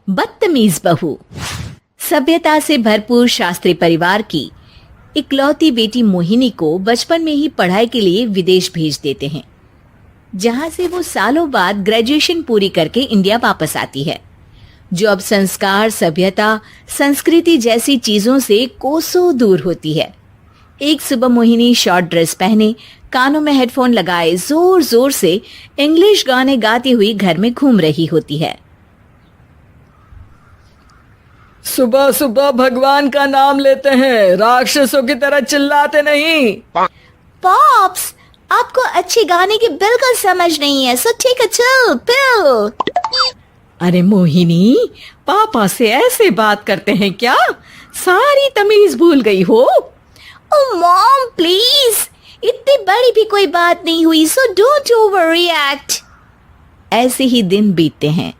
बदतमीज बहू। सभ्यता से भरपूर शास्त्री परिवार की इकलौती बेटी मोहिनी को बचपन में ही पढ़ाई के लिए विदेश भेज देते हैं, जहां से वो सालों बाद ग्रेजुएशन पूरी करके इंडिया वापस आती है, जो अब संस्कार, सभ्यता, संस्कृति जैसी चीजों से कोसों दूर होती है। एक सुबह मोहिनी शॉर्ट ड्रेस पहने, कानों में हेडफोन लगाए जोर जोर से इंग्लिश गाने गाती हुई घर में घूम रही होती है। सुबह सुबह भगवान का नाम लेते हैं, राक्षसों की तरह चिल्लाते नहीं। पॉप्स, आपको अच्छे गाने की बिल्कुल समझ नहीं है, so take a chill pill. अरे मोहिनी, पापा से ऐसे बात करते हैं क्या? सारी तमीज भूल गई हो। ओह मॉम प्लीज, इतनी बड़ी भी कोई बात नहीं हुई, सो डोंट ओवर रिएक्ट। ऐसे ही दिन बीतते हैं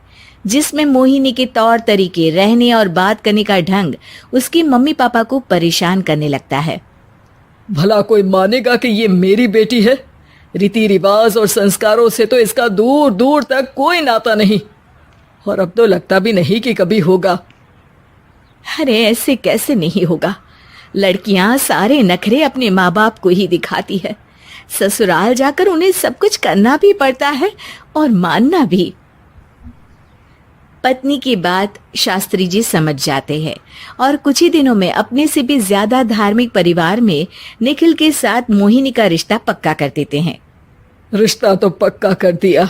जिसमें मोहिनी के तौर तरीके, रहने और बात करने का ढंग उसकी मम्मी पापा को परेशान करने लगता है। भला कोई मानेगा कि ये मेरी बेटी है? रीति रिवाज और संस्कारों से तो इसका दूर दूर तक कोई नाता नहीं, और अब तो लगता भी नहीं कि कभी होगा। अरे ऐसे कैसे नहीं होगा? लड़कियां सारे नखरे अपने माँ बाप को ही दिखाती है। ससुराल जाकर उन्हें सब कुछ करना भी पड़ता है और मानना भी। पत्नी की बात शास्त्री जी समझ जाते हैं और कुछ ही दिनों में अपने से भी ज्यादा धार्मिक परिवार में निखिल के साथ मोहिनी का रिश्ता पक्का कर देते हैं। रिश्ता तो पक्का कर दिया,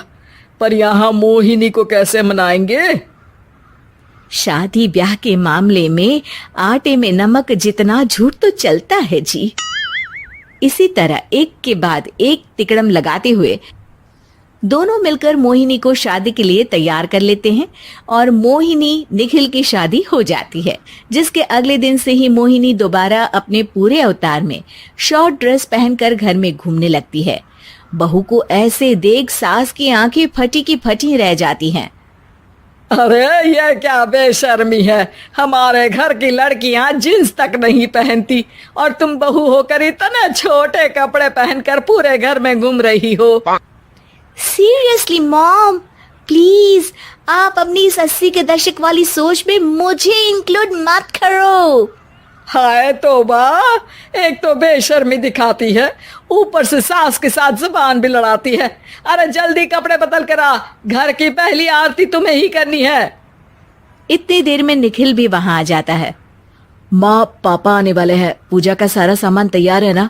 पर यहाँ मोहिनी को कैसे मनाएंगे? शादी ब्याह के मामले में आटे में नमक जितना झूठ तो चलता है जी। इसी तरह एक के बाद एक तिकड़म लगाते हुए दोनों मिलकर मोहिनी को शादी के लिए तैयार कर लेते हैं और मोहिनी निखिल की शादी हो जाती है, जिसके अगले दिन से ही मोहिनी दोबारा अपने पूरे अवतार में शॉर्ट ड्रेस पहनकर घर में घूमने लगती है। बहू को ऐसे देख सास की आंखें फटी की फटी रह जाती हैं। अरे ये क्या बेशर्मी है, हमारे घर की लड़कियां जींस तक नहीं पहनती और तुम बहू होकर इतने छोटे कपड़े पहनकर पूरे घर में घूम रही हो। सीरियसली मॉम, प्लीज आप अपनी इस 80 के दशक वाली सोच में मुझे इंक्लूड मत करो। हाय तौबा, एक तो बेशर्मी दिखाती है, ऊपर से सास के साथ जुबान भी लड़ाती है। अरे जल्दी कपड़े बदल कर आ, घर की पहली आरती तुम्हें ही करनी है। इतनी देर में निखिल भी वहां आ जाता है। माँ, पापा आने वाले हैं, पूजा का सारा सामान तैयार है ना?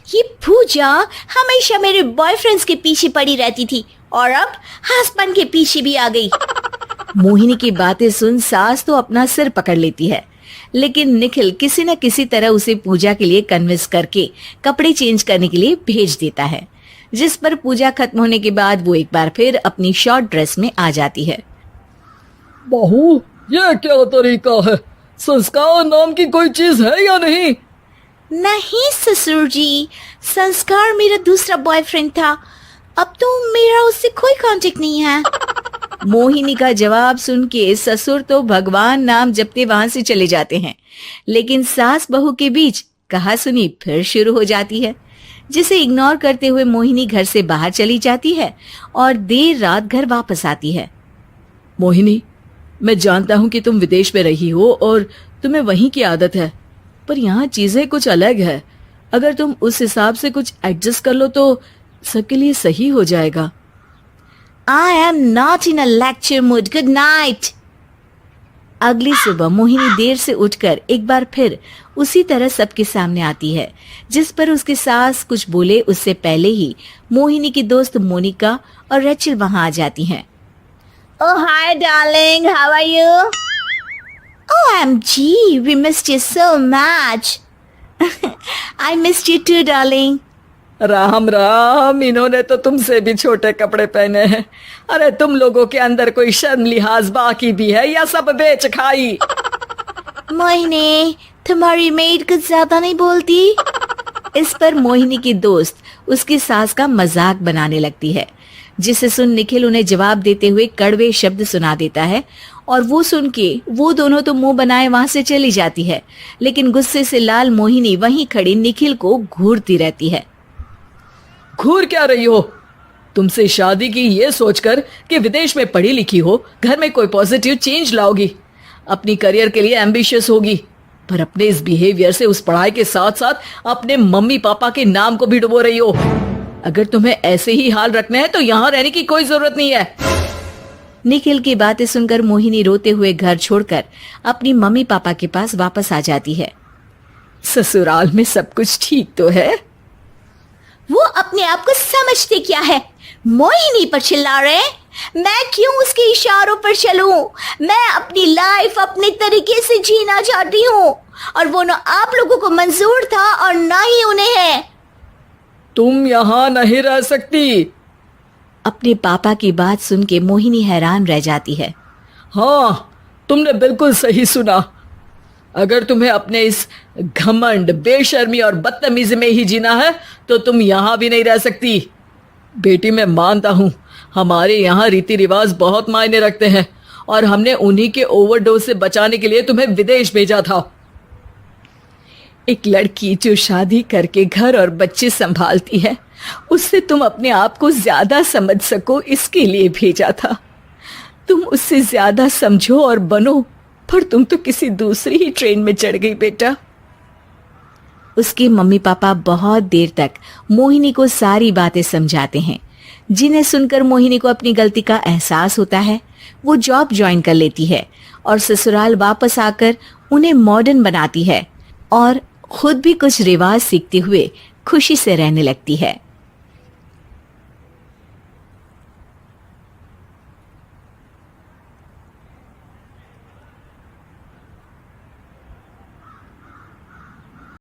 ये पूजा हमेशा मेरे बॉयफ्रेंड्स के पीछे पड़ी रहती थी और अब हस्बैंड के पीछे भी आ गई। मोहिनी की बातें सुन सास तो अपना सिर पकड़ लेती है, लेकिन निखिल किसी न किसी तरह उसे पूजा के लिए कन्विंस करके कपड़े चेंज करने के लिए भेज देता है, जिस पर पूजा खत्म होने के बाद वो एक बार फिर अपनी शॉर्ट ड्रेस में आ जाती है। बहू, ये क्या तरीका है? संस्कार नाम की कोई चीज है या नहीं? नहीं ससुर जी, संस्कार मेरा दूसरा बॉयफ्रेंड था, अब तो मेरा उससे कोई कांटेक्ट नहीं है। मोहिनी का जवाब सुन के ससुर तो भगवान नाम जपते वहां से चले जाते हैं, लेकिन सास बहू के बीच कहासुनी फिर शुरू हो जाती है, जिसे इग्नोर करते हुए मोहिनी घर से बाहर चली जाती है और देर रात घर वापस आती है। मोहिनी, मैं जानता हूँ कि तुम विदेश में रही हो और तुम्हें वहीं की आदत है, पर यहाँ चीजें कुछ अलग है। अगर तुम उस हिसाब से कुछ एडजस्ट कर लो तो सबके लिए सही हो जाएगा। I am not in a lecture mood. Good night. अगली सुबह मोहिनी देर से उठकर एक बार फिर उसी तरह सबके सामने आती है, जिस पर उसके सास कुछ बोले उससे पहले ही मोहिनी की दोस्त मोनिका और रेचल वहां आ जाती हैं। Oh hi darling, how are you? OMG, we missed you so much. I missed you too darling. Ram Ram, इन्होंने तो तुमसे भी छोटे कपड़े पहने हैं। अरे तुम लोगों के अंदर कोई शर्म लिहाज बाकी भी है या सब बेच खाई? मोहिनी, तुम्हारी मेड कुछ ज्यादा नहीं बोलती। इस पर मोहिनी की दोस्त उसकी सास का मजाक बनाने लगती है, जिसे सुन निखिल उन्हें जवाब देते हुए कड़वे शब्द सुना देता है और वो सुन के वो दोनों तो मुंह बनाए वहां से चली जाती है, लेकिन गुस्से से लाल मोहिनी वहीं खड़ी निखिल को घूरती रहती है। घूर क्या रही हो? तुमसे शादी की ये सोचकर कि विदेश में पढ़ी लिखी हो, घर में कोई पॉजिटिव चेंज लाओगी, अपनी करियर के लिए एम्बिशियस होगी, पर अपने इस बिहेवियर से उस पढ़ाई के साथ साथ अपने मम्मी पापा के नाम को भी डुबो रही हो। अगर तुम्हें ऐसे ही हाल रखना है तो यहाँ रहने की कोई जरूरत नहीं है। निखिल की बातें सुनकर मोहिनी रोते हुए घर छोड़कर अपनी मम्मी पापा के पास वापस आ जाती है। ससुराल में सब कुछ ठीक तो है? वो अपने आप को समझते क्या है? मोहिनी पर चिल्ला रहे हैं? मैं क्यों उसके इशारों पर चलूं? मैं अपनी लाइफ अपने तरीके से जीना चाहती हूँ और वो ना आप लोगों को मंजूर था और ना ही उन्हें है। तुम यहाँ नहीं रह सकती। अपने पापा की बात सुन के मोहिनी हैरान रह जाती है। हाँ, तुमने बिल्कुल सही सुना। अगर तुम्हें अपने इस घमंड, बेशर्मी और बदतमीजी में ही जीना है तो तुम यहाँ भी नहीं रह सकती। बेटी, मैं मानता हूँ हमारे यहाँ रीति रिवाज बहुत मायने रखते हैं और हमने उन्हीं के ओवरडोज से बचाने के लिए तुम्हें विदेश भेजा था। एक लड़की जो शादी करके घर और बच्चे संभालती है, उससे तुम अपने आप को ज्यादा समझ सको इसके लिए भेजा था। तुम उससे ज्यादा समझो और बनो, पर तुम तो किसी दूसरी ही ट्रेन में चढ़ गई बेटा। उसके मम्मी पापा बहुत देर तक मोहिनी को सारी बातें समझाते हैं, जिन्हें सुनकर मोहिनी को अपनी गलती का एहसास होता है। वो जॉब ज्वाइन कर लेती है और ससुराल वापस आकर उन्हें मॉडर्न बनाती है और खुद भी कुछ रिवाज सीखते हुए खुशी से रहने लगती है।